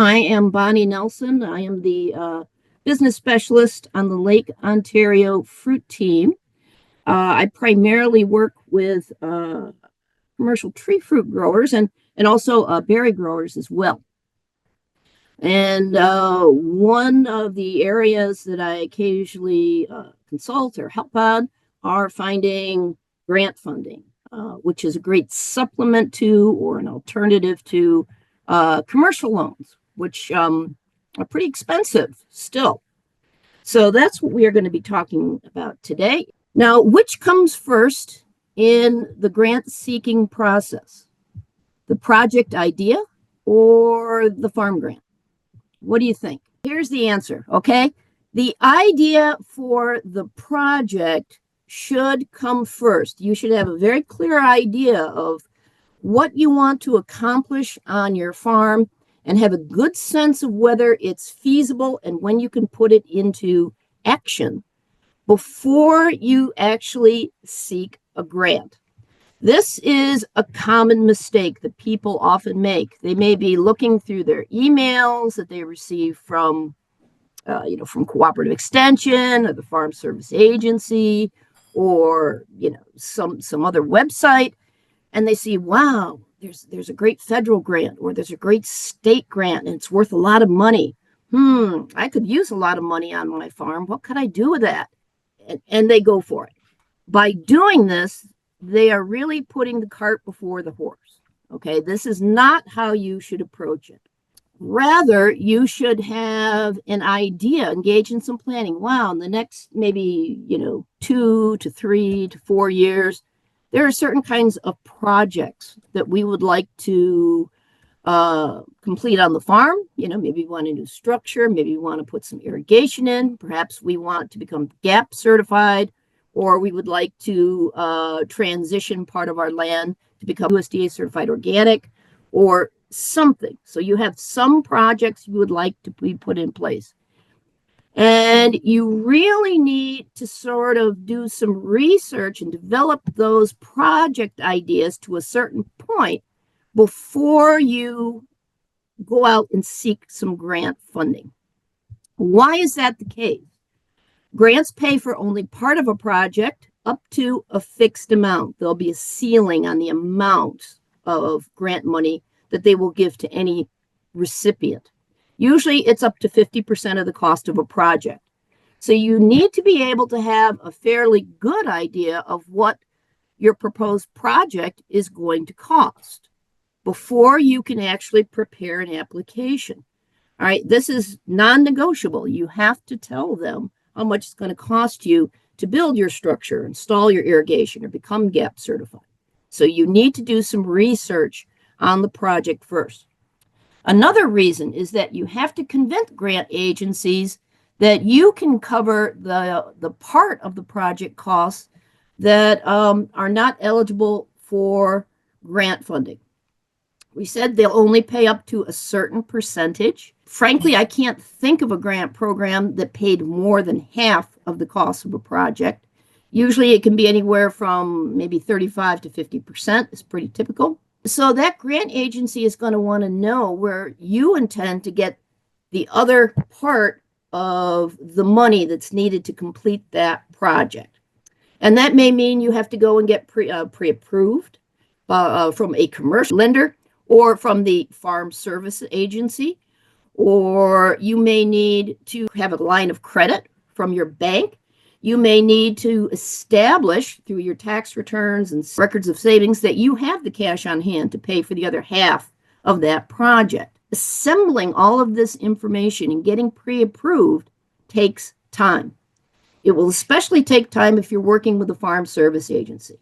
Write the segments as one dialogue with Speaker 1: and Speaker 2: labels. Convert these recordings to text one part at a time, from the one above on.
Speaker 1: I am Bonnie Nelson. I am the business specialist on the Lake Ontario fruit team. I primarily work with commercial tree fruit growers and also berry growers as well. And one of the areas that I occasionally consult or help on are finding grant funding, which is a great supplement to or an alternative to commercial loans, which are pretty expensive still. So that's what we are going to be talking about today. Now, which comes first in the grant seeking process? The project idea or the farm grant? What do you think? Here's the answer, okay? The idea for the project should come first. You should have a very clear idea of what you want to accomplish on your farm and have a good sense of whether it's feasible and when you can put it into action before you actually seek a grant. This is a common mistake that people often make. They may be looking through their emails that they receive from, from Cooperative Extension or the Farm Service Agency or, some other website, and they see, wow, there's a great federal grant or there's a great state grant and it's worth a lot of money. I could use a lot of money on my farm. What could I do with that? And they go for it. By doing this, they are really putting the cart before the horse. Okay, this is not how you should approach it. Rather, you should have an idea, engage in some planning. Wow, in the next maybe 2 to 3 to 4 years, there are certain kinds of projects that we would like to complete on the farm. Maybe we want a new structure, maybe we want to put some irrigation in, perhaps we want to become GAP certified, or we would like to transition part of our land to become USDA certified organic or something. So you have some projects you would like to be put in place. And you really need to sort of do some research and develop those project ideas to a certain point before you go out and seek some grant funding. Why is that the case? Grants pay for only part of a project up to a fixed amount. There'll be a ceiling on the amount of grant money that they will give to any recipient. Usually it's up to 50% of the cost of a project. So you need to be able to have a fairly good idea of what your proposed project is going to cost before you can actually prepare an application. All right, this is non-negotiable. You have to tell them how much it's going to cost you to build your structure, install your irrigation, or become GAP certified. So you need to do some research on the project first. Another reason is that you have to convince grant agencies that you can cover the part of the project costs that are not eligible for grant funding. We said they'll only pay up to a certain percentage. Frankly, I can't think of a grant program that paid more than half of the cost of a project. Usually it can be anywhere from maybe 35 to 50%. It's pretty typical. So that grant agency is going to want to know where you intend to get the other part of the money that's needed to complete that project. And that may mean you have to go and get pre-approved from a commercial lender or from the Farm Service Agency, or you may need to have a line of credit from your bank. You may need to establish through your tax returns and records of savings that you have the cash on hand to pay for the other half of that project. Assembling all of this information and getting pre-approved takes time. It will especially take time if you're working with the Farm Service Agency.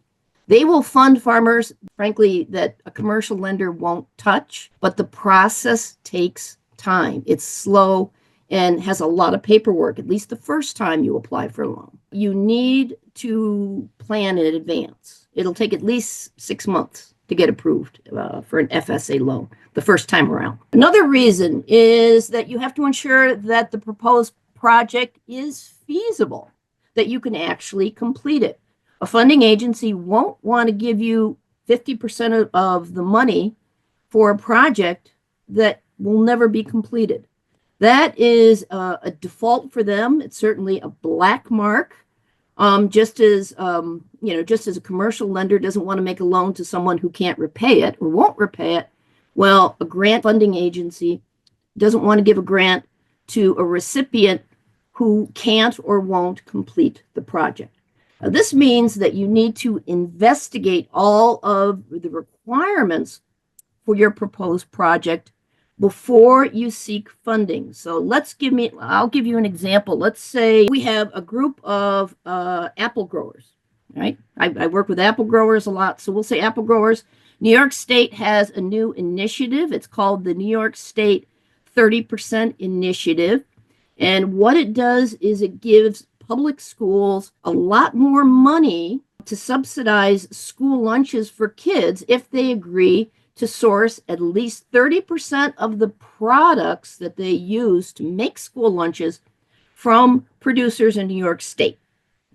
Speaker 1: They will fund farmers, frankly, that a commercial lender won't touch, but the process takes time. It's slow and has a lot of paperwork, at least the first time you apply for a loan. You need to plan in advance. It'll take at least 6 months to get approved for an FSA loan the first time around. Another reason is that you have to ensure that the proposed project is feasible, that you can actually complete it. A funding agency won't want to give you 50% of the money for a project that will never be completed. That is a default for them. It's certainly a black mark. Just as just as a commercial lender doesn't want to make a loan to someone who can't repay it or won't repay it, well, a grant funding agency doesn't want to give a grant to a recipient who can't or won't complete the project. This means that you need to investigate all of the requirements for your proposed project before you seek funding. So I'll give you an example. Let's say we have a group of apple growers, right? I work with apple growers a lot. So we'll say apple growers. New York State has a new initiative. It's called the New York State 30% Initiative. And what it does is it gives public schools a lot more money to subsidize school lunches for kids if they agree to source at least 30% of the products that they use to make school lunches from producers in New York State,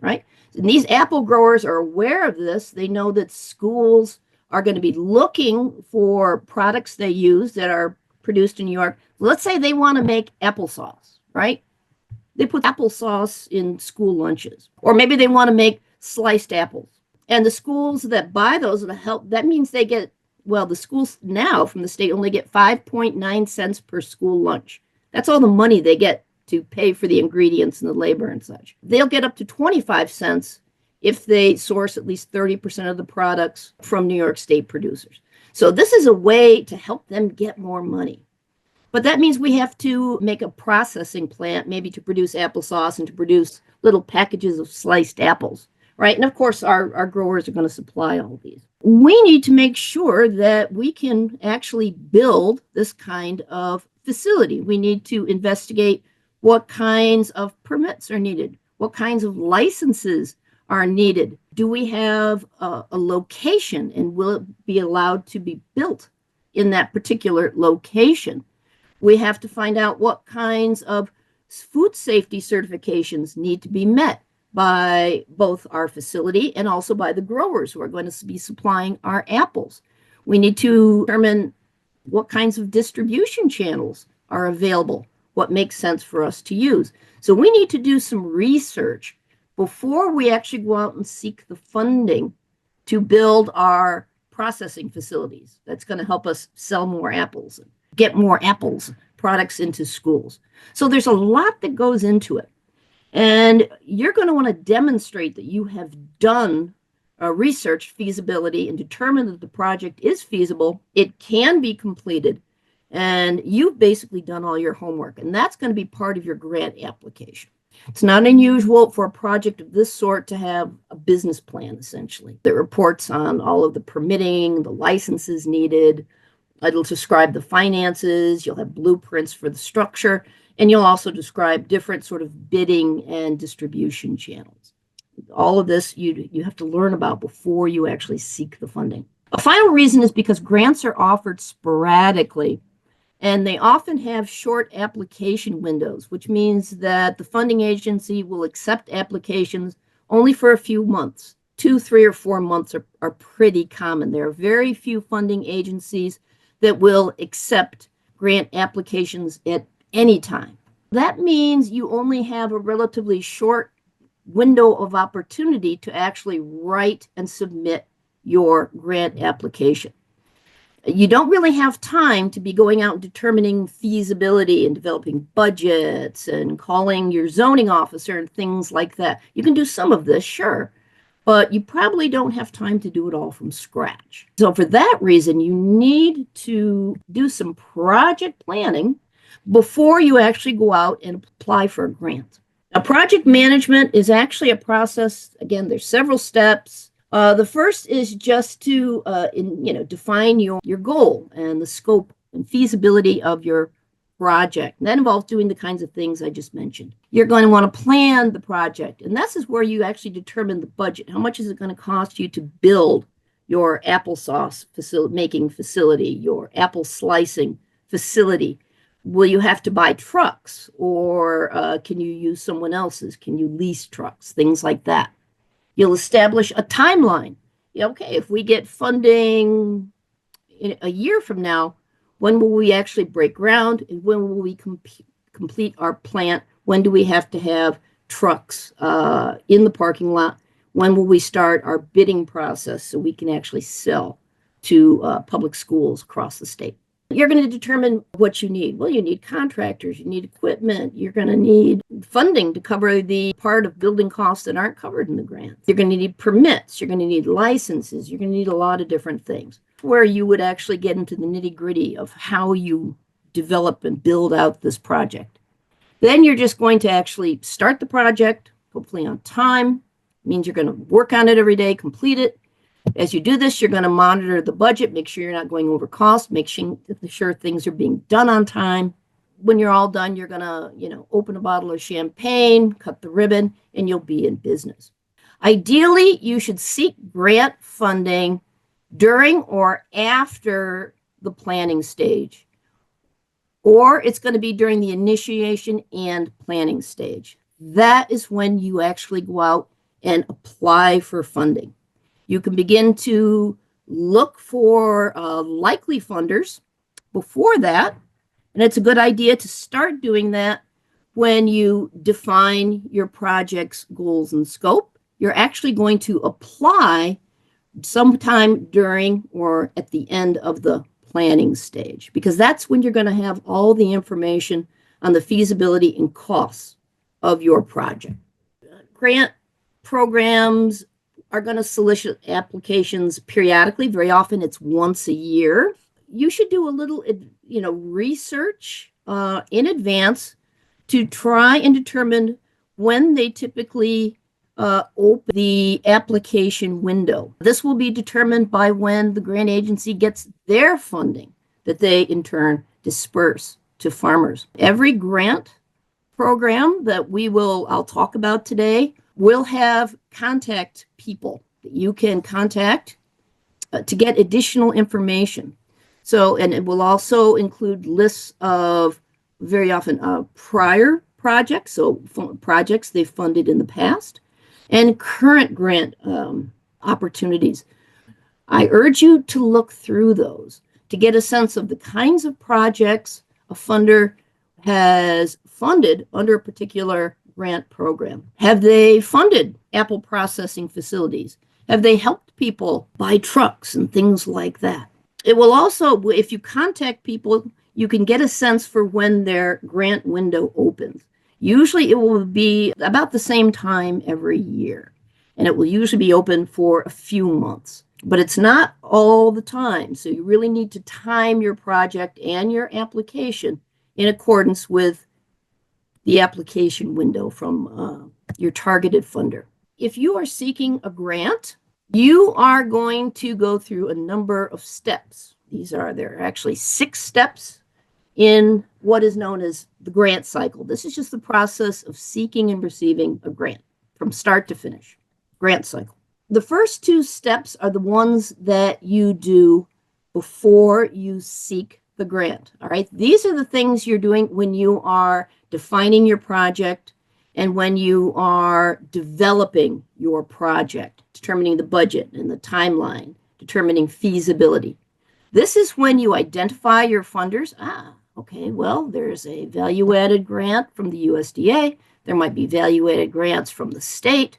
Speaker 1: right? And these apple growers are aware of this. They know that schools are going to be looking for products they use that are produced in New York. Let's say they want to make applesauce, right? They put applesauce in school lunches. Or maybe they want to make sliced apples. And the schools that buy those will help. That means they get, well, the schools now from the state only get 5.9 cents per school lunch. That's all the money they get to pay for the ingredients and the labor and such. They'll get up to 25 cents if they source at least 30% of the products from New York State producers. So this is a way to help them get more money. But that means we have to make a processing plant, maybe to produce applesauce and to produce little packages of sliced apples, right? And of course, our growers are going to supply all of these. We need to make sure that we can actually build this kind of facility. We need to investigate what kinds of permits are needed, what kinds of licenses are needed. Do we have a location, and will it be allowed to be built in that particular location? We have to find out what kinds of food safety certifications need to be met by both our facility and also by the growers who are going to be supplying our apples. We need to determine what kinds of distribution channels are available, what makes sense for us to use. So we need to do some research before we actually go out and seek the funding to build our processing facilities. That's going to help us sell more apples and get more apples products into schools. So there's a lot that goes into it. And you're going to want to demonstrate that you have done research feasibility and determined that the project is feasible, it can be completed, and you've basically done all your homework. And that's going to be part of your grant application. It's not unusual for a project of this sort to have a business plan, essentially, that reports on all of the permitting, the licenses needed. It'll describe the finances. You'll have blueprints for the structure, and you'll also describe different sort of bidding and distribution channels. All of this you have to learn about before you actually seek the funding. A final reason is because grants are offered sporadically, and they often have short application windows, which means that the funding agency will accept applications only for a few months. 2, 3, or 4 months are pretty common. There are very few funding agencies that will accept grant applications at any time. That means you only have a relatively short window of opportunity to actually write and submit your grant application. You don't really have time to be going out and determining feasibility and developing budgets and calling your zoning officer and things like that. You can do some of this, sure, but you probably don't have time to do it all from scratch. So for that reason, you need to do some project planning before you actually go out and apply for a grant. Now, project management is actually a process. Again, there's several steps. The first is just to define your goal and the scope and feasibility of your project. And that involves doing the kinds of things I just mentioned. You're going to want to plan the project, and this is where you actually determine the budget. How much is it going to cost you to build your applesauce making facility, your apple slicing facility? Will you have to buy trucks, or can you use someone else's? Can you lease trucks? Things like that. You'll establish a timeline. Okay, if we get funding in a year from now, When will we actually break ground? And when will we complete our plant? When do we have to have trucks in the parking lot? When will we start our bidding process so we can actually sell to public schools across the state? You're going to determine what you need. Well, you need contractors, you need equipment, you're going to need funding to cover the part of building costs that aren't covered in the grant. You're going to need permits, you're going to need licenses, you're going to need a lot of different things where you would actually get into the nitty-gritty of how you develop and build out this project. Then you're just going to actually start the project, hopefully on time. It means you're going to work on it every day, complete it. As you do this, you're going to monitor the budget, make sure you're not going over cost, make sure things are being done on time. When you're all done, you're going to, open a bottle of champagne, cut the ribbon, and you'll be in business. Ideally, you should seek grant funding during or after the planning stage, or it's going to be during the initiation and planning stage. That is when you actually go out and apply for funding. You can begin to look for likely funders before that, and it's a good idea to start doing that when you define your project's goals and scope. You're actually going to apply sometime during or at the end of the planning stage, because that's when you're going to have all the information on the feasibility and costs of your project. Grant programs are going to solicit applications periodically. Very often it's once a year. You should do a little, research in advance to try and determine when they typically open the application window. This will be determined by when the grant agency gets their funding that they in turn disperse to farmers. Every grant program that I'll talk about today will have contact people that you can contact to get additional information. So, and it will also include lists of very often prior projects, so projects they've funded in the past, and current grant opportunities. I urge you to look through those to get a sense of the kinds of projects a funder has funded under a particular grant program. Have they funded apple processing facilities? Have they helped people buy trucks and things like that? It will also, if you contact people, you can get a sense for when their grant window opens. Usually it will be about the same time every year, and it will usually be open for a few months, but it's not all the time. So you really need to time your project and your application in accordance with the application window from your targeted funder. If you are seeking a grant, you are going to go through a number of steps. There are actually 6 steps in what is known as the grant cycle. This is just the process of seeking and receiving a grant from start to finish. Grant cycle. The first 2 steps are the ones that you do before you seek the grant. All right. These are the things you're doing when you are defining your project and when you are developing your project, determining the budget and the timeline, determining feasibility. This is when you identify your funders. Okay, well, there's a value-added grant from the USDA. There might be value-added grants from the state.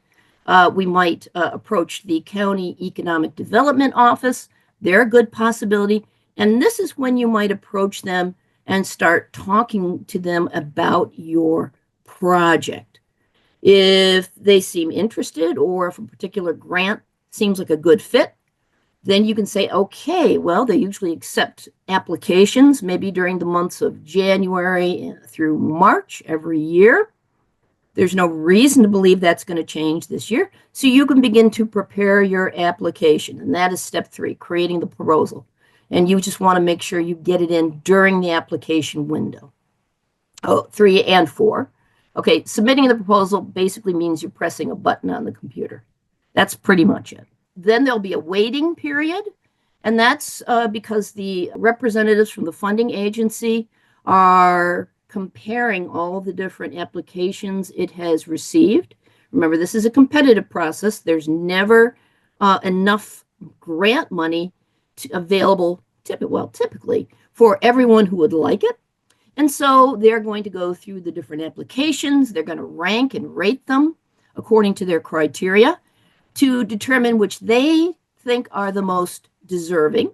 Speaker 1: We might approach the county economic development office. They're a good possibility. And this is when you might approach them and start talking to them about your project. If they seem interested, or if a particular grant seems like a good fit, then you can say, okay, well, they usually accept applications maybe during the months of January through March every year. There's no reason to believe that's going to change this year. So you can begin to prepare your application. And that is step 3, creating the proposal. And you just want to make sure you get it in during the application window. 3 and 4. Okay, submitting the proposal basically means you're pressing a button on the computer. That's pretty much it. Then there'll be a waiting period, and that's because the representatives from the funding agency are comparing all the different applications it has received. Remember, this is a competitive process. There's never enough grant money available typically for everyone who would like it. And so they're going to go through the different applications. They're going to rank and rate them according to their criteria to determine which they think are the most deserving.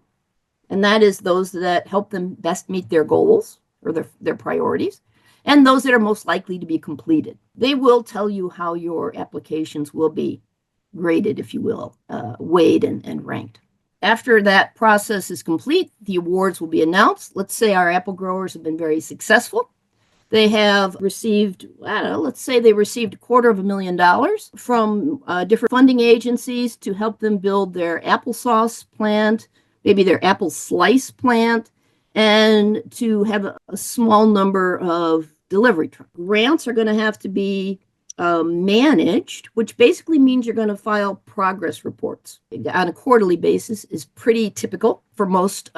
Speaker 1: And that is those that help them best meet their goals or their priorities, and those that are most likely to be completed. They will tell you how your applications will be graded, if you will, weighed and ranked. After that process is complete, the awards will be announced. Let's say our apple growers have been very successful. They have received, let's say they received $250,000 from different funding agencies to help them build their applesauce plant, maybe their apple slice plant, and to have a small number of delivery trucks. Grants are going to have to be managed, which basically means you're going to file progress reports on a quarterly basis. Is pretty typical for most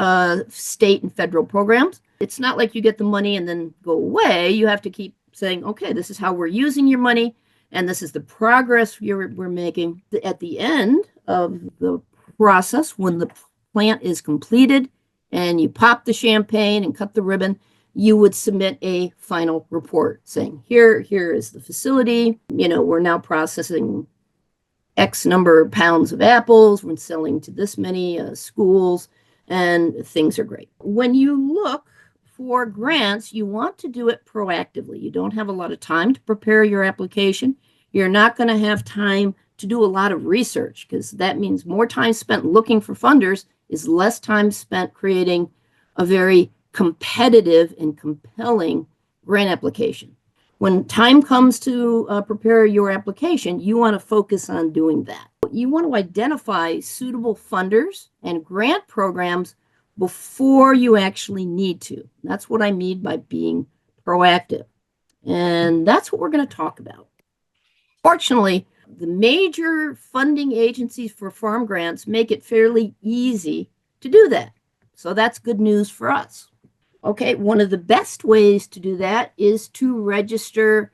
Speaker 1: state and federal programs. It's not like you get the money and then go away. You have to keep saying, okay, this is how we're using your money, and this is the progress we're making. At the end of the process, when the plant is completed and you pop the champagne and cut the ribbon, you would submit a final report saying, here is the facility. We're now processing X number of pounds of apples. We're selling to this many schools, and things are great. When you look for grants, you want to do it proactively. You don't have a lot of time to prepare your application. You're not going to have time to do a lot of research, because that means more time spent looking for funders is less time spent creating a very competitive and compelling grant application. When time comes to prepare your application, you want to focus on doing that. You want to identify suitable funders and grant programs before you actually need to. That's what I mean by being proactive. And that's what we're going to talk about. Fortunately, the major funding agencies for farm grants make it fairly easy to do that. So that's good news for us. Okay, one of the best ways to do that is to register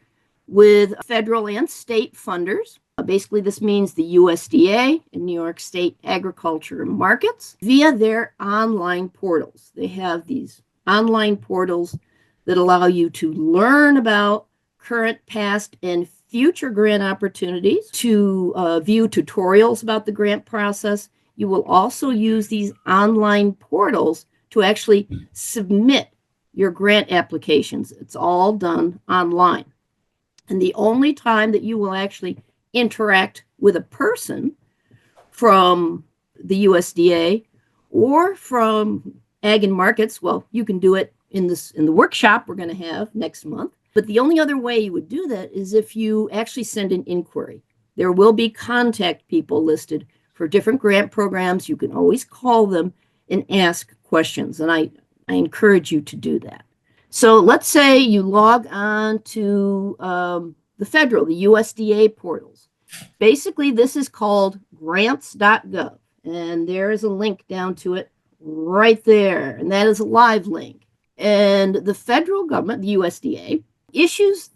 Speaker 1: with federal and state funders. Basically, this means the USDA and New York State Agriculture Markets via their online portals. They have these online portals that allow you to learn about current, past, and future grant opportunities, to view tutorials about the grant process. You will also use these online portals to actually submit your grant applications. It's all done online. And the only time that you will actually interact with a person from the USDA or from Ag and Markets, well, you can do it in the workshop we're going to have next month. But the only other way you would do that is if you actually send an inquiry. There will be contact people listed for different grant programs. You can always call them and ask questions, and I encourage you to do that. So let's say you log on to the USDA portals. Basically, this is called grants.gov, and there is a link down to it right there, and that is a live link. And the federal government, the USDA, issues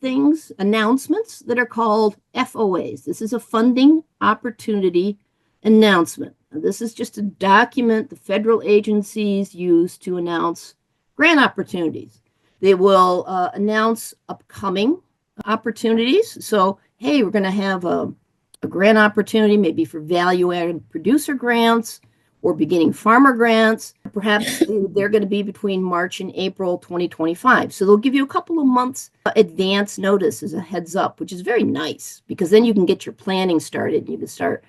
Speaker 1: announcements that are called FOAs. This is a funding opportunity announcement. Now, this is just a document the federal agencies use to announce grant opportunities. They will announce upcoming opportunities. So, hey, we're going to have a grant opportunity maybe for value-added producer grants or beginning farmer grants. Perhaps they're going to be between March and April 2025. So they'll give you a couple of months advance notice as a heads up, which is very nice, because then you can get your planning started. You can start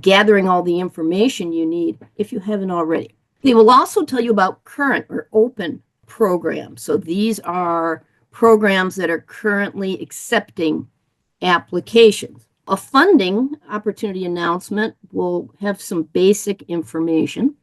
Speaker 1: gathering all the information you need if you haven't already. They will also tell you about current or open programs. So these are programs that are currently accepting applications. A funding opportunity announcement will have some basic information.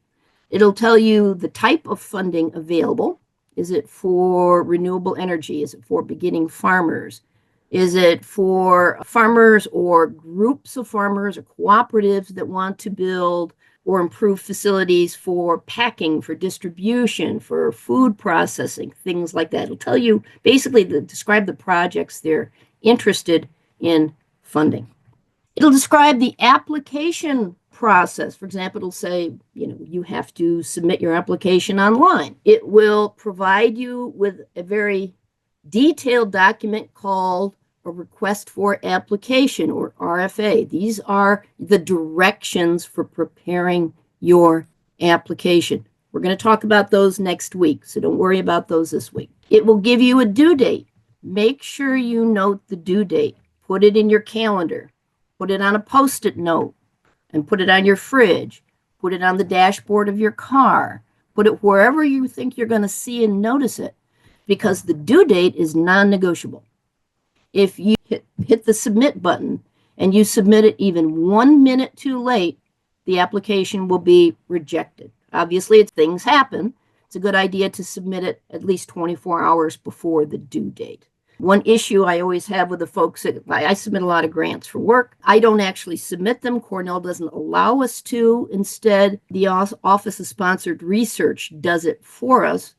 Speaker 1: It'll tell you the type of funding available. Is it for renewable energy? Is it for beginning farmers? Is it for farmers or groups of farmers or cooperatives that want to build or improve facilities for packing, for distribution, for food processing, things like that? It'll tell you basically describe the projects they're interested in funding. It'll describe the application process. For example, it'll say, you have to submit your application online. It will provide you with a very detailed document called a request for application, or RFA. These are the directions for preparing your application. We're going to talk about those next week, so don't worry about those this week. It will give you a due date. Make sure you note the due date. Put it in your calendar. Put it on a Post-it note and put it on your fridge. Put it on the dashboard of your car. Put it wherever you think you're going to see and notice it, because the due date is non-negotiable. If you hit the submit button and you submit it even 1 minute too late, the application will be rejected. Obviously, things happen. It's a good idea to submit it at least 24 hours before the due date. One issue I always have with the folks, I submit a lot of grants for work. I don't actually submit them. Cornell doesn't allow us to. Instead, the Office of Sponsored Research does it for us.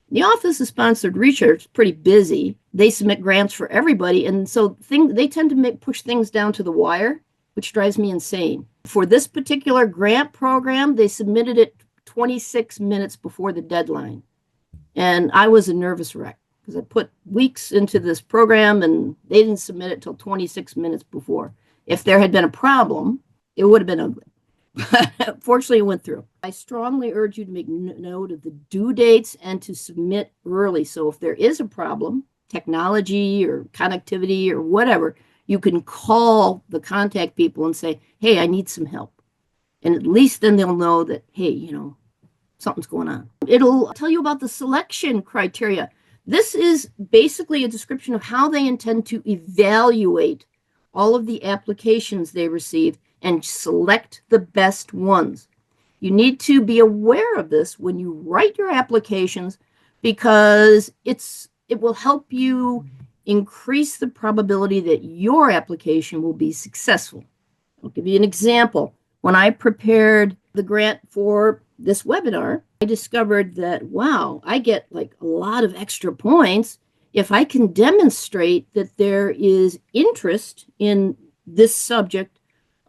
Speaker 1: The Office of Sponsored Research is pretty busy. They submit grants for everybody, and so they tend to push things down to the wire, which drives me insane. For this particular grant program, they submitted it 26 minutes before the deadline, and I was a nervous wreck because I put weeks into this program, and they didn't submit it till 26 minutes before. If there had been a problem, it would have been ugly. Fortunately, it went through. I strongly urge you to make note of the due dates and to submit early. So if there is a problem, technology or connectivity or whatever, you can call the contact people and say, hey, I need some help. And at least then they'll know that, hey, something's going on. It'll tell you about the selection criteria. This is basically a description of how they intend to evaluate all of the applications they receive and select the best ones. You need to be aware of this when you write your applications, because it will help you increase the probability that your application will be successful. I'll give you an example. When I prepared the grant for this webinar, I discovered that, wow, I get like a lot of extra points if I can demonstrate that there is interest in this subject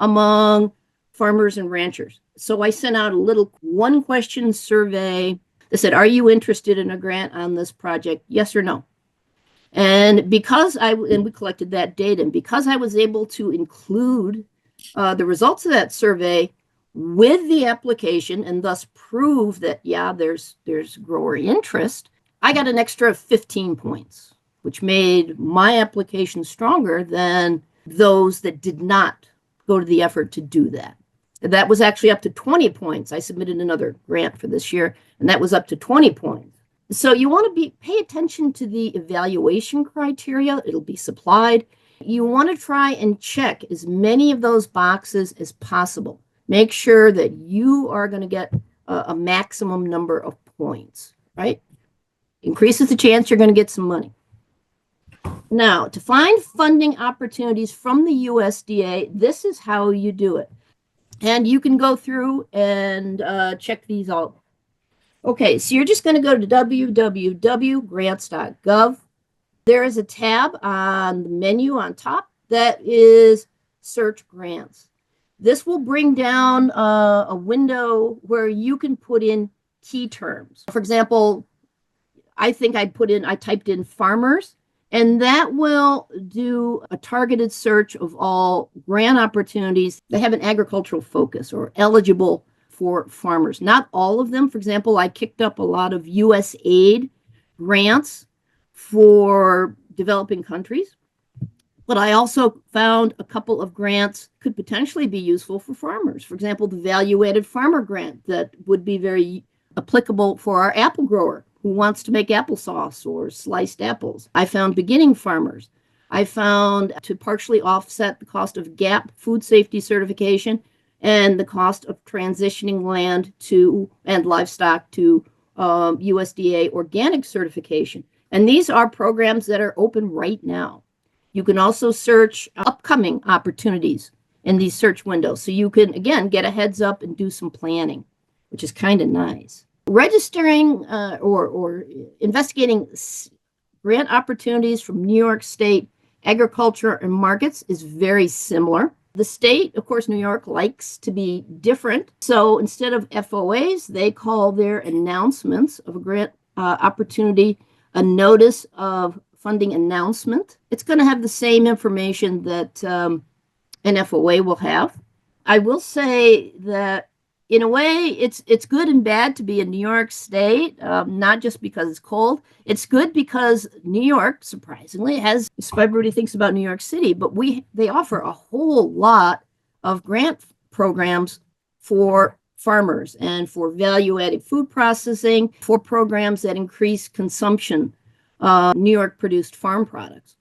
Speaker 1: among farmers and ranchers. So I sent out a little one-question survey that said, are you interested in a grant on this project? Yes or no? And we collected that data, and because I was able to include the results of that survey with the application and thus prove that, yeah, there's grower interest, I got an extra 15 points, which made my application stronger than those that did not go to the effort to do that. That was actually up to 20 points. I submitted another grant for this year, and that was up to 20 points. So you want to pay attention to the evaluation criteria. It'll be supplied. You want to try and check as many of those boxes as possible. Make sure that you are going to get a maximum number of points, right? Increases the chance you're going to get some money. Now, to find funding opportunities from the USDA, this is how you do it. And you can go through and check these out. Okay, so you're just going to go to www.grants.gov. There is a tab on the menu on top that is Search Grants. This will bring down a window where you can put in key terms. For example, I think I typed in farmers, and that will do a targeted search of all grant opportunities that have an agricultural focus or eligible for farmers. Not all of them. For example, I kicked up a lot of USAID grants for developing countries, but I also found a couple of grants could potentially be useful for farmers. For example, the value-added farmer grant that would be very applicable for our apple grower who wants to make applesauce or sliced apples. I found beginning farmers. I found to partially offset the cost of GAP food safety certification and the cost of transitioning land and livestock to USDA organic certification. And these are programs that are open right now. You can also search upcoming opportunities in these search windows. So you can, again, get a heads up and do some planning, which is kind of nice. Registering or investigating grant opportunities from New York State agriculture and markets is very similar. The state, of course, New York likes to be different. So instead of FOAs, they call their announcements of a grant opportunity a notice of funding announcement. It's going to have the same information that an FOA will have. I will say that in a way, it's good and bad to be in New York State, not just because it's cold. It's good because New York, surprisingly, has, everybody thinks about New York City, but they offer a whole lot of grant programs for farmers and for value-added food processing, for programs that increase consumption of New York-produced farm products.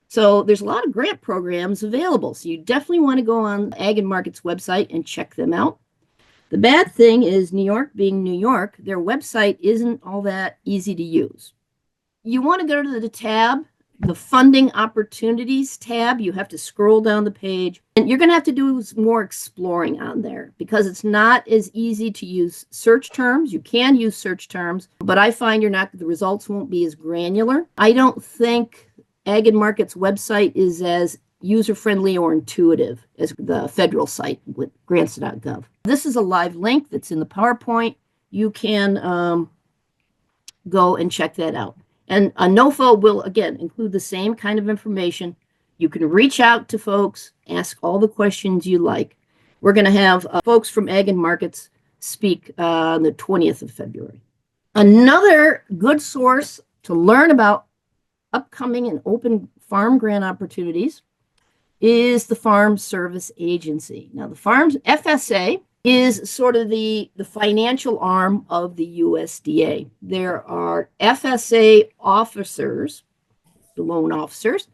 Speaker 1: So there's a lot of grant programs available. So you definitely want to go on Ag and Markets website and check them out. The bad thing is New York being New York, their website isn't all that easy to use. You want to go to the tab, the Funding Opportunities tab. You have to scroll down the page, and you're going to have to do more exploring on there because it's not as easy to use search terms. You can use search terms, but I find the results won't be as granular. I don't think Ag and Markets website is as user-friendly or intuitive as the federal site with grants.gov. This is a live link that's in the PowerPoint. You can go and check that out. And a NOFA will, again, include the same kind of information. You can reach out to folks, ask all the questions you like. We're going to have folks from Ag and Markets speak on the 20th of February. Another good source to learn about upcoming and open farm grant opportunities is the Farm Service Agency. Now, the FSA is sort of the financial arm of the USDA. There are FSA officers, the loan officers,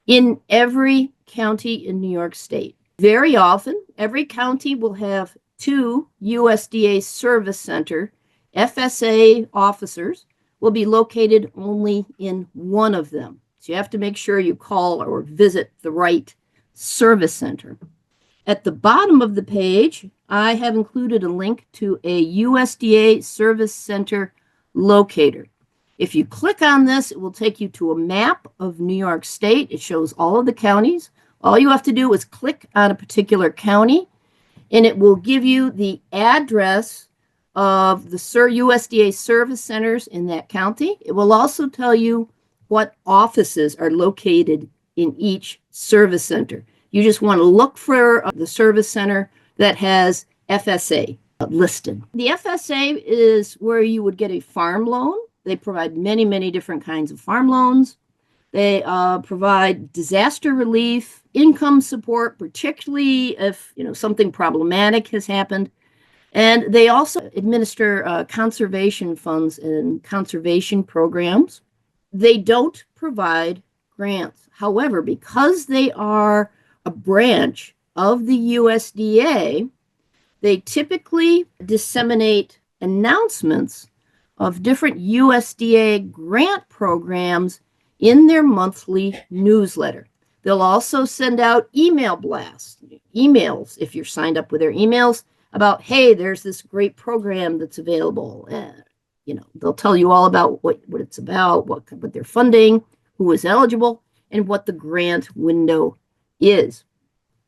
Speaker 1: in every county in New York State. Very often, every county will have 2 USDA Service Center FSA officers will be located only in one of them. So you have to make sure you call or visit the right service center. At the bottom of the page, I have included a link to a USDA Service Center locator. If you click on this, it will take you to a map of New York State. It shows all of the counties. All you have to do is click on a particular county, and it will give you the address of the USDA service centers in that county. It will also tell you what offices are located in each service center. You just want to look for the service center that has FSA listed. The FSA is where you would get a farm loan. They provide many, many different kinds of farm loans. They provide disaster relief, income support, particularly if something problematic has happened. And they also administer conservation funds and conservation programs. They don't provide grants. However, because they are a branch of the USDA, they typically disseminate announcements of different USDA grant programs in their monthly newsletter. They'll also send out email blasts, emails if you're signed up with their emails about, hey, there's this great program that's available. They'll tell you all about what it's about, what they're funding, who is eligible, and what the grant window is.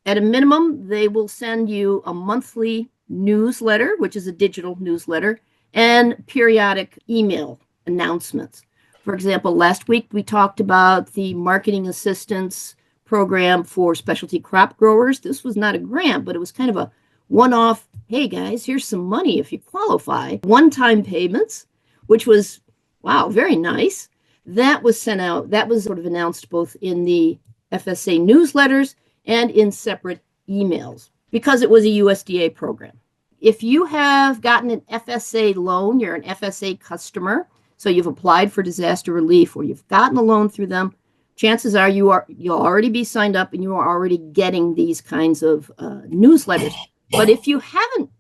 Speaker 1: At a minimum, they will send you a monthly newsletter, which is a digital newsletter, and periodic email announcements. For example, last week we talked about the marketing assistance program for specialty crop growers. This was not a grant, but it was kind of a one-off, hey guys, here's some money if you qualify. One-time payments, which was, wow, very nice. That was sent out. That was sort of announced both in the FSA newsletters and in separate emails because it was a USDA program. If you have gotten an FSA loan, you're an FSA customer, so you've applied for disaster relief or you've gotten a loan through them, chances are you'll already be signed up and you are already getting these kinds of newsletters. But if you haven't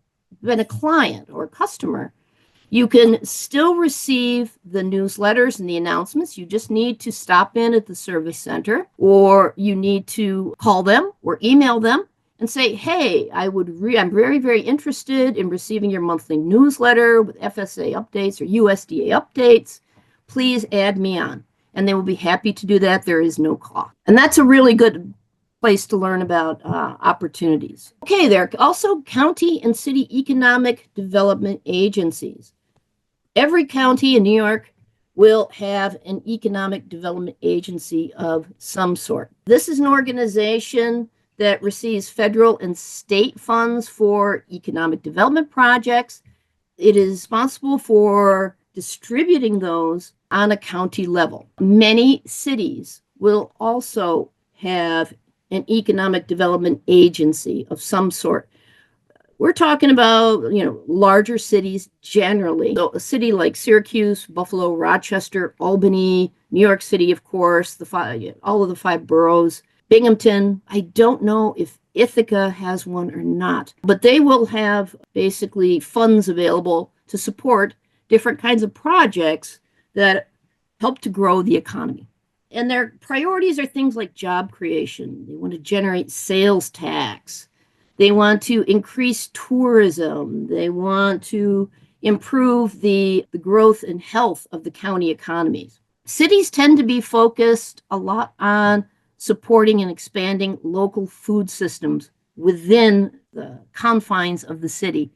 Speaker 1: been a client or a customer, you can still receive the newsletters and the announcements. You just need to stop in at the service center, or you need to call them or email them and say, hey, I'm very, very interested in receiving your monthly newsletter with FSA updates or USDA updates. Please add me on. And they will be happy to do that. There is no cost. And that's a really good place to learn about opportunities. Okay, there are also county and city economic development agencies. Every county in New York will have an economic development agency of some sort. This is an organization that receives federal and state funds for economic development projects. It is responsible for distributing those on a county level. Many cities will also have an economic development agency of some sort. We're talking about, larger cities generally. So a city like Syracuse, Buffalo, Rochester, Albany, New York City, of course, all of the 5 boroughs, Binghamton. I don't know if Ithaca has one or not, but they will have basically funds available to support different kinds of projects that help to grow the economy. And their priorities are things like job creation. They want to generate sales tax. They want to increase tourism. They want to improve the growth and health of the county economies. Cities tend to be focused a lot on supporting and expanding local food systems within the confines of the city.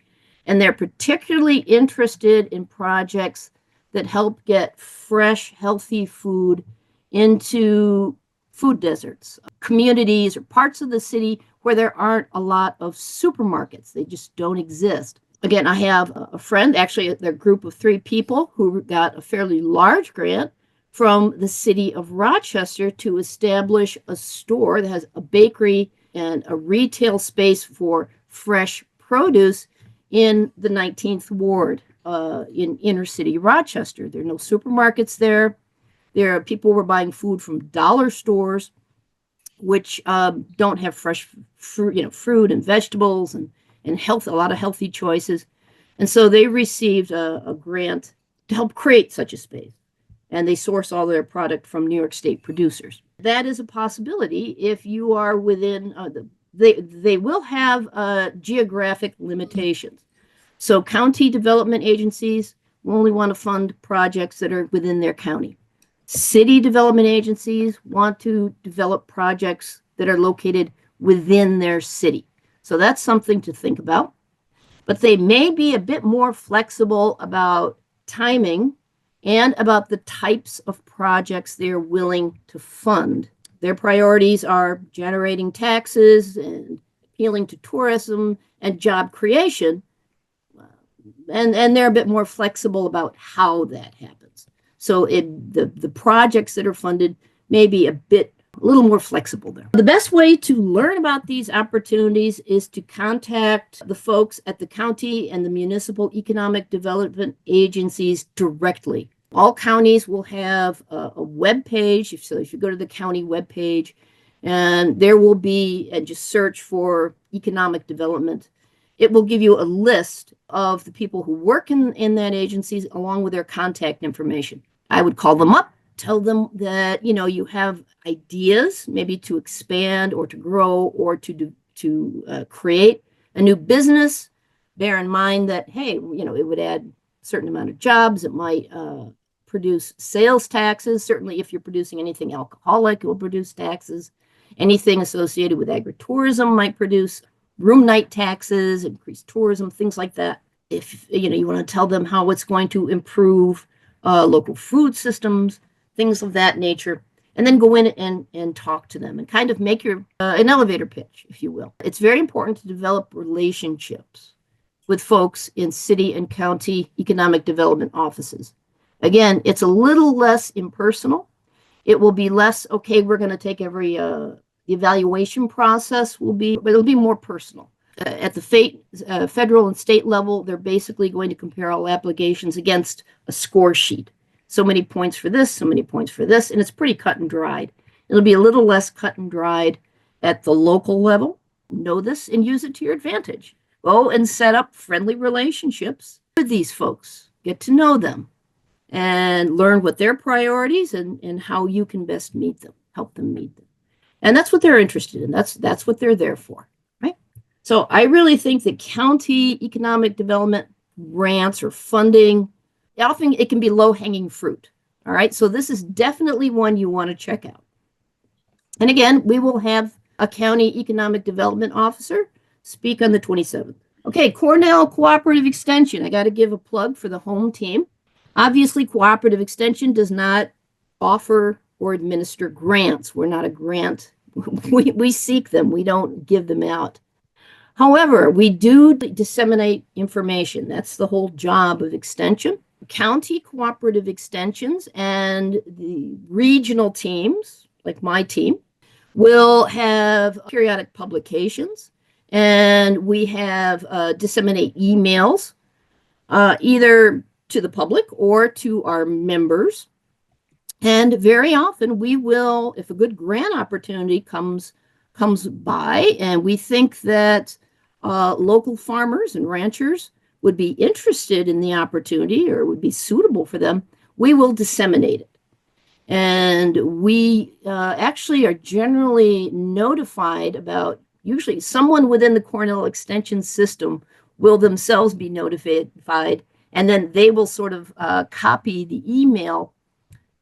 Speaker 1: And they're particularly interested in projects that help get fresh, healthy food into food deserts, communities or parts of the city where there aren't a lot of supermarkets. They just don't exist. Again, I have a friend, actually, they're a group of 3 people who got a fairly large grant from the city of Rochester to establish a store that has a bakery and a retail space for fresh produce in the 19th Ward in inner city Rochester. There are no supermarkets there. There are people who are buying food from dollar stores, which don't have fresh fruit and vegetables and a lot of healthy choices. And so they received a grant to help create such a space. And they source all their product from New York State producers. That is a possibility if you are within, they will have geographic limitations. So county development agencies will only want to fund projects that are within their county. City development agencies want to develop projects that are located within their city. So that's something to think about. But they may be a bit more flexible about timing and about the types of projects they're willing to fund. Their priorities are generating taxes and appealing to tourism and job creation. And they're a bit more flexible about how that happens. So the projects that are funded may be a little more flexible there. The best way to learn about these opportunities is to contact the folks at the county and the municipal economic development agencies directly. All counties will have a web page. So if you go to the county web page, and there will be, and just search for economic development, it will give you a list of the people who work in that agency along with their contact information. I would call them up, tell them that, you have ideas maybe to expand or to grow or to create a new business. Bear in mind that, hey, it would add a certain amount of jobs. It might produce sales taxes. Certainly, if you're producing anything alcoholic, it will produce taxes. Anything associated with agritourism might produce room night taxes, increased tourism, things like that. If you want to tell them how it's going to improve local food systems, things of that nature, and then go in and talk to them and kind of make an elevator pitch, if you will. It's very important to develop relationships with folks in city and county economic development offices. Again, it's a little less impersonal. It will be less, okay, we're going to take every evaluation process but it'll be more personal. At the federal and state level, they're basically going to compare all applications against a score sheet. So many points for this, so many points for this, and it's pretty cut and dried. It'll be a little less cut and dried at the local level. Know this and use it to your advantage. Go and set up friendly relationships with these folks. Get to know them and learn what their priorities and how you can best meet them, help them meet them. And that's what they're interested in. That's what they're there for, right? So I really think that county economic development grants or funding, often it can be low-hanging fruit, all right? So this is definitely one you want to check out. And again, we will have a county economic development officer, speak on the 27th. Okay, Cornell Cooperative Extension. I got to give a plug for the home team. Obviously, Cooperative Extension does not offer or administer grants. We're not a grant. We seek them. We don't give them out. However, we do disseminate information. That's the whole job of Extension. County cooperative extensions and the regional teams, like my team, will have periodic publications, and we have disseminate emails either to the public or to our members. And very often we will, if a good grant opportunity comes by and we think that local farmers and ranchers would be interested in the opportunity or would be suitable for them, we will disseminate it. And we actually are generally notified about, usually someone within the Cornell Extension system will themselves be notified, and then they will sort of copy the email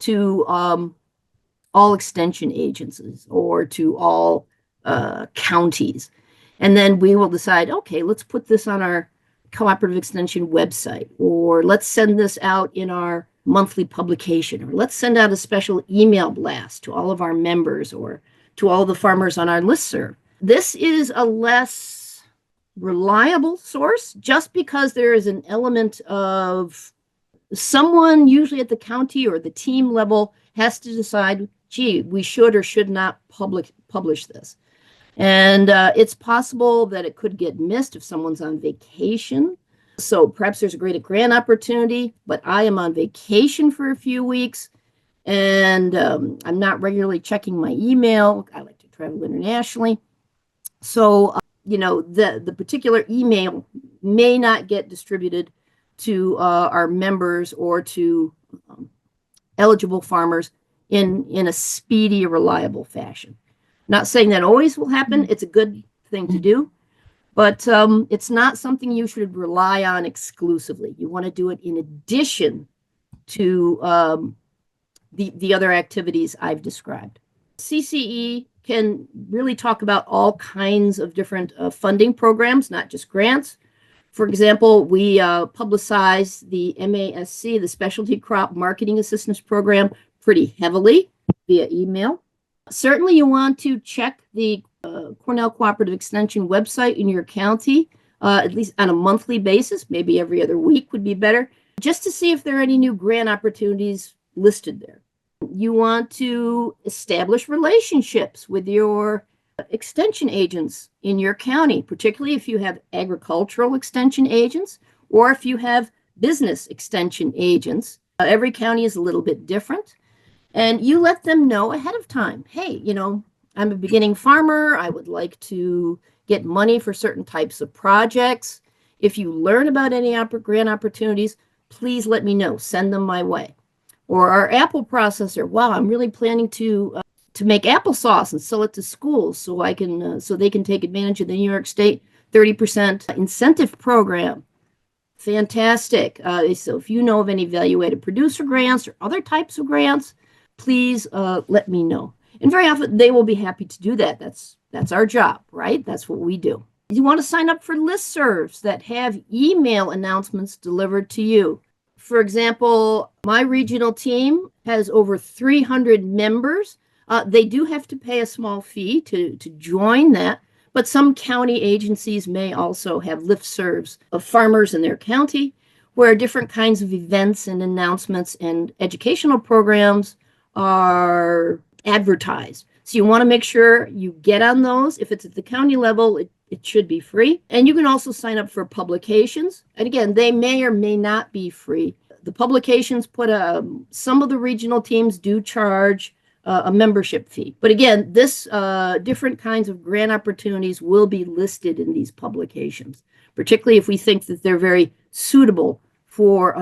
Speaker 1: to all extension agencies or to all counties. And then we will decide, okay, let's put this on our cooperative extension website, or let's send this out in our monthly publication, or let's send out a special email blast to all of our members or to all the farmers on our listserv. This is a less reliable source just because there is an element of someone, usually at the county or the team level, has to decide, gee, we should or should not publish this. And it's possible that it could get missed if someone's on vacation. So perhaps there's a great grant opportunity, but I am on vacation for a few weeks and I'm not regularly checking my email. I like to travel internationally. So, the particular email may not get distributed to our members or to eligible farmers in a speedy, reliable fashion. Not saying that always will happen. It's a good thing to do, but it's not something you should rely on exclusively. You want to do it in addition to the other activities I've described. CCE can really talk about all kinds of different funding programs, not just grants. For example, we publicize the MASC, the Specialty Crop Marketing Assistance Program, pretty heavily via email. Certainly, you want to check the Cornell Cooperative Extension website in your county, at least on a monthly basis, maybe every other week would be better, just to see if there are any new grant opportunities listed there. You want to establish relationships with your extension agents in your county, particularly if you have agricultural extension agents or if you have business extension agents. Every county is a little bit different. And you let them know ahead of time, hey, I'm a beginning farmer. I would like to get money for certain types of projects. If you learn about any grant opportunities, please let me know. Send them my way. Or our apple processor. Wow, I'm really planning to make applesauce and sell it to schools so they can take advantage of the New York State 30% incentive program. Fantastic. So if you know of any evaluated producer grants or other types of grants, please let me know. And very often they will be happy to do that. That's our job, right? That's what we do. You want to sign up for listservs that have email announcements delivered to you. For example, my regional team has over 300 members. They do have to pay a small fee to join that, but some county agencies may also have listservs of farmers in their county where different kinds of events and announcements and educational programs are advertised. So you want to make sure you get on those. If it's at the county level, it should be free. And you can also sign up for publications. And again, they may or may not be free. The publications some of the regional teams do charge a membership fee. But again, different kinds of grant opportunities will be listed in these publications, particularly if we think that they're very suitable for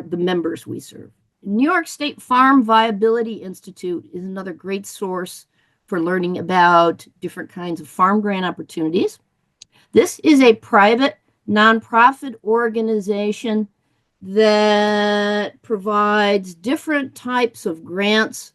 Speaker 1: the members we serve. New York State Farm Viability Institute is another great source for learning about different kinds of farm grant opportunities. This is a private nonprofit organization that provides different types of grants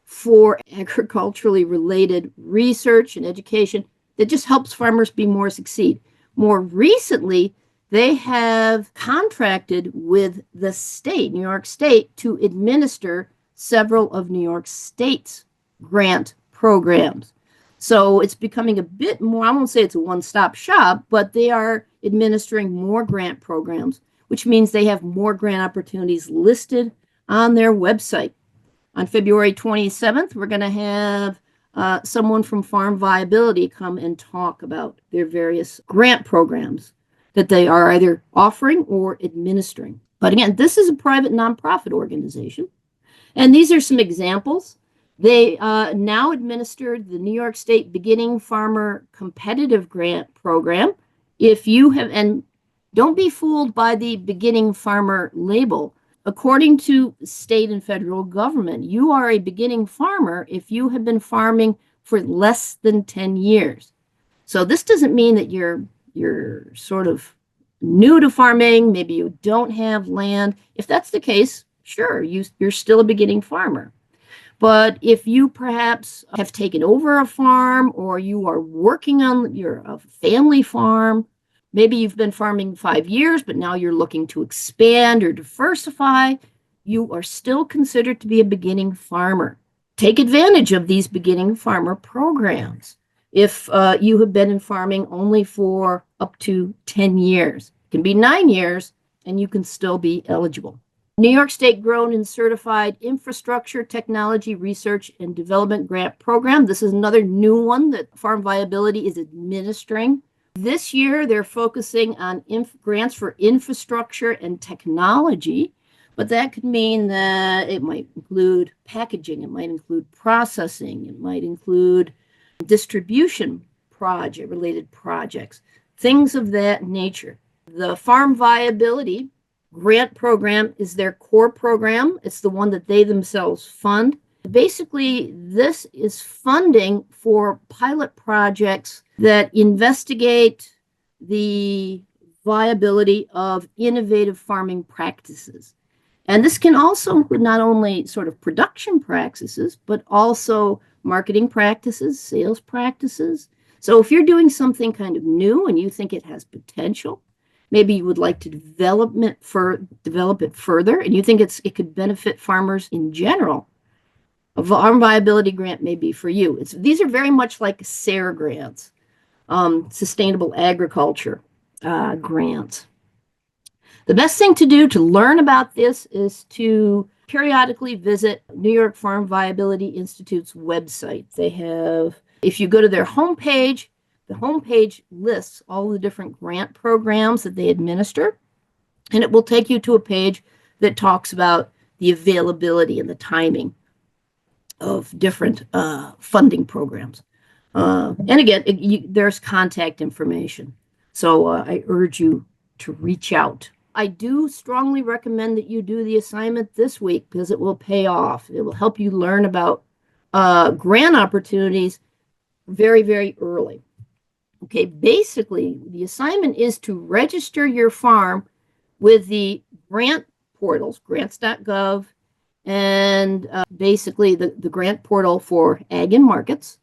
Speaker 1: for agriculturally related research and education that just helps farmers be more succeed. More recently, they have contracted with the state, New York State, to administer several of New York State's grant programs. So it's becoming a bit more, I won't say it's a one-stop shop, but they are administering more grant programs, which means they have more grant opportunities listed on their website. On February 27th, we're going to have someone from Farm Viability come and talk about their various grant programs that they are either offering or administering. But again, this is a private nonprofit organization. And these are some examples. They now administer the New York State Beginning Farmer Competitive Grant Program. If you have, and don't be fooled by the beginning farmer label. According to state and federal government, you are a beginning farmer if you have been farming for less than 10 years. So this doesn't mean that you're sort of new to farming, maybe you don't have land. If that's the case, sure, you're still a beginning farmer. But if you perhaps have taken over a farm or you are working on a family farm, maybe you've been farming 5 years, but now you're looking to expand or diversify, you are still considered to be a beginning farmer. Take advantage of these beginning farmer programs. If you have been in farming only for up to 10 years, it can be 9 years, and you can still be eligible. New York State Grown and Certified Infrastructure Technology Research and Development Grant Program. This is another new one that Farm Viability is administering. This year, they're focusing on grants for infrastructure and technology, but that could mean that it might include packaging, it might include processing, it might include distribution related projects, things of that nature. The Farm Viability Grant Program is their core program. It's the one that they themselves fund. Basically, this is funding for pilot projects that investigate the viability of innovative farming practices. And this can also include not only sort of production practices, but also marketing practices, sales practices. So if you're doing something kind of new and you think it has potential, maybe you would like to develop it further, and you think it could benefit farmers in general, a Farm Viability Grant may be for you. These are very much like SARE grants, Sustainable Agriculture grants. The best thing to do to learn about this is to periodically visit New York Farm Viability Institute's website. They have, if you go to their homepage, the homepage lists all the different grant programs that they administer, and it will take you to a page that talks about the availability and the timing of different funding programs. And again, there's contact information. So I urge you to reach out. I do strongly recommend that you do the assignment this week because it will pay off. It will help you learn about grant opportunities very, very early. Okay, basically, the assignment is to register your farm with the grant portals, grants.gov, and basically the grant portal for ag and markets.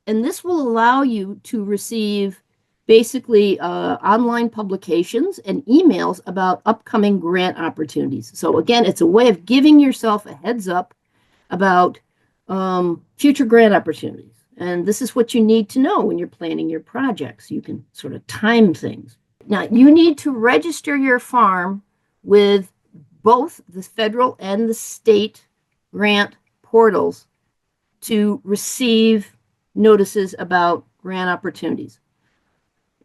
Speaker 1: And this will allow you to receive basically online publications and emails about upcoming grant opportunities. So again, it's a way of giving yourself a heads up about future grant opportunities. And this is what you need to know when you're planning your projects. You can sort of time things. Now, you need to register your farm with both the federal and the state grant portals to receive notices about grant opportunities.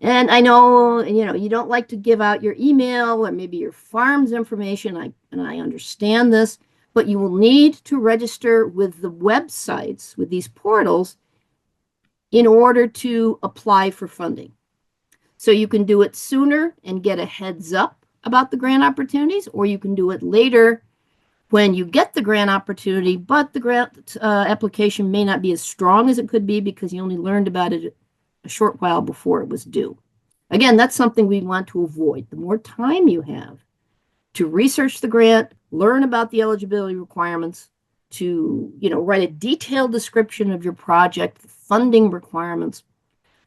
Speaker 1: And I know, you don't like to give out your email or maybe your farm's information, and I understand this, but you will need to register with the websites, with these portals, in order to apply for funding. So you can do it sooner and get a heads up about the grant opportunities, or you can do it later when you get the grant opportunity, but the grant application may not be as strong as it could be because you only learned about it a short while before it was due. Again, that's something we want to avoid. The more time you have to research the grant, learn about the eligibility requirements, to, write a detailed description of your project, the funding requirements.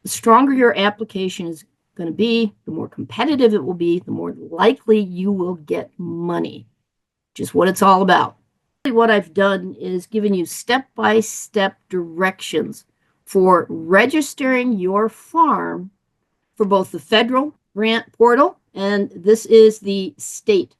Speaker 1: The stronger your application is going to be, the more competitive it will be, the more likely you will get money, which is what it's all about. What I've done is given you step-by-step directions for registering your farm for both the federal grant portal, and this is the state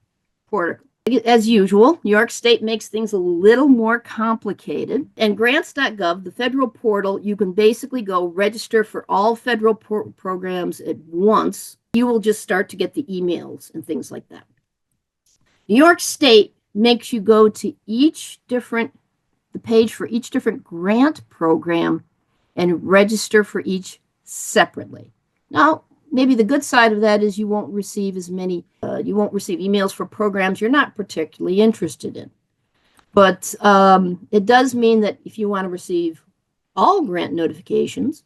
Speaker 1: portal. As usual, New York State makes things a little more complicated. And grants.gov, the federal portal, you can basically go register for all federal programs at once. You will just start to get the emails and things like that. New York State makes you go to the page for each different grant program and register for each separately. Now, maybe the good side of that is you won't receive you won't receive emails for programs you're not particularly interested in. But it does mean that if you want to receive all grant notifications,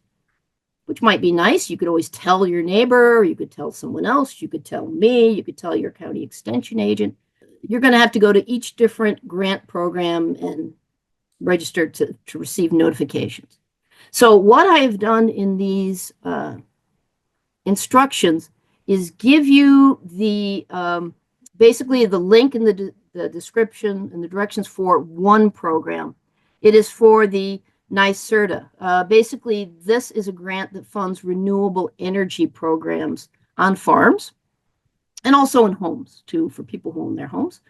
Speaker 1: which might be nice, you could always tell your neighbor, you could tell someone else, you could tell me, you could tell your county extension agent. You're going to have to go to each different grant program and register to receive notifications. So what I have done in these instructions is give you the basically the link in the description and the directions for one program. It is for the NYSERDA. Basically, this is a grant that funds renewable energy programs on farms and also in homes too, for people who own their homes.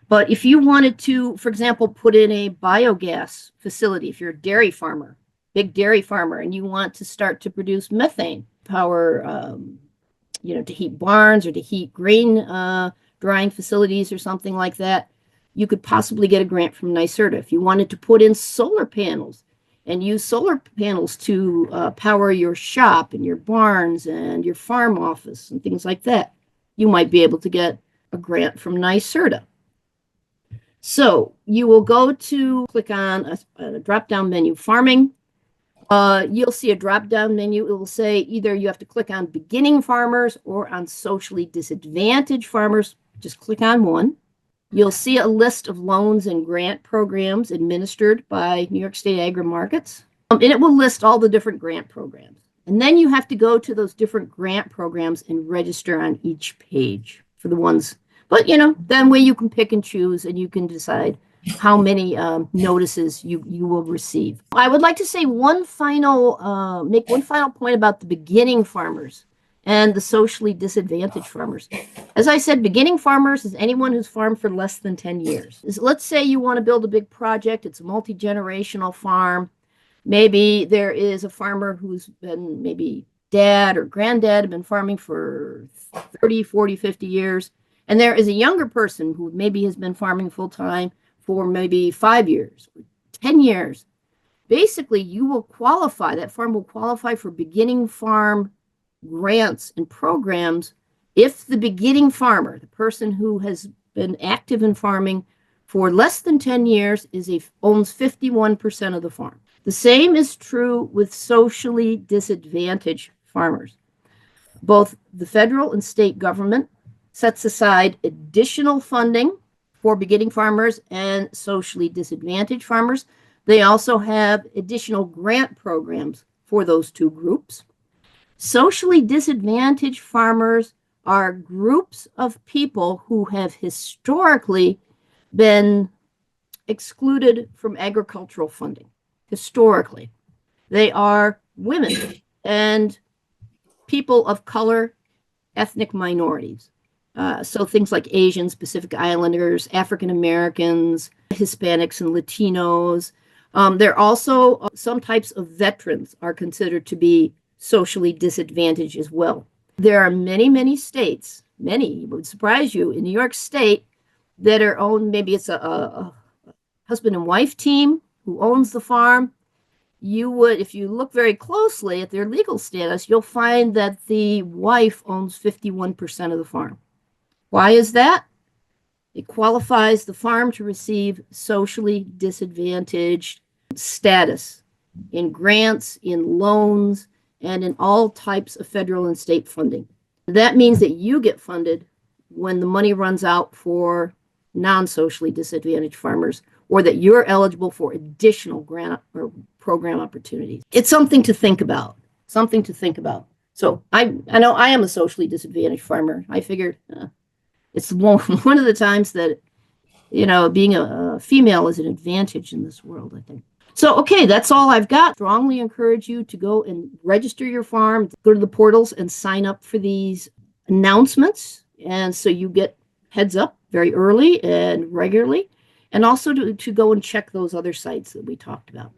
Speaker 1: But if you wanted to, for example, put in a biogas facility, if you're a dairy farmer, big dairy farmer, and you want to start to produce methane power, to heat barns or to heat grain drying facilities or something like that, you could possibly get a grant from NYSERDA. If you wanted to put in solar panels and use solar panels to power your shop and your barns and your farm office and things like that, you might be able to get a grant from NYSERDA. So you will click on a drop-down menu, farming. You'll see a drop-down menu. It will say either you have to click on beginning farmers or on socially disadvantaged farmers. Just click on one. You'll see a list of loans and grant programs administered by New York State Agri-Markets. And it will list all the different grant programs. And then you have to go to those different grant programs and register on each page for the ones. But, that way you can pick and choose and you can decide how many notices you will receive. I would like to say make one final point about the beginning farmers and the socially disadvantaged farmers. As I said, beginning farmers is anyone who's farmed for less than 10 years. Let's say you want to build a big project. It's a multi-generational farm. Maybe there is a farmer who's been, maybe dad or granddad have been farming for 30, 40, 50 years. And there is a younger person who maybe has been farming full-time for maybe 5 years, 10 years. Basically, that farm will qualify for beginning farm grants and programs if the beginning farmer, the person who has been active in farming for less than 10 years, owns 51% of the farm. The same is true with socially disadvantaged farmers. Both the federal and state government sets aside additional funding for beginning farmers and socially disadvantaged farmers. They also have additional grant programs for those two groups. Socially disadvantaged farmers are groups of people who have historically been excluded from agricultural funding. Historically, they are women and people of color, ethnic minorities. So things like Asians, Pacific Islanders, African Americans, Hispanics and Latinos. There are also some types of veterans are considered to be socially disadvantaged as well. There are many, many states, it would surprise you, in New York State that are owned, maybe it's a husband and wife team who owns the farm. If you look very closely at their legal status, you'll find that the wife owns 51% of the farm. Why is that? It qualifies the farm to receive socially disadvantaged status in grants, in loans, and in all types of federal and state funding. That means that you get funded when the money runs out for non-socially disadvantaged farmers, or that you're eligible for additional grant or program opportunities. It's something to think about, something to think about. So I know I am a socially disadvantaged farmer. I figured it's one of the times that, being a female is an advantage in this world, I think. So, okay, that's all I've got. Strongly encourage you to go and register your farm, go to the portals and sign up for these announcements. And so you get heads up very early and regularly, and also to go and check those other sites that we talked about.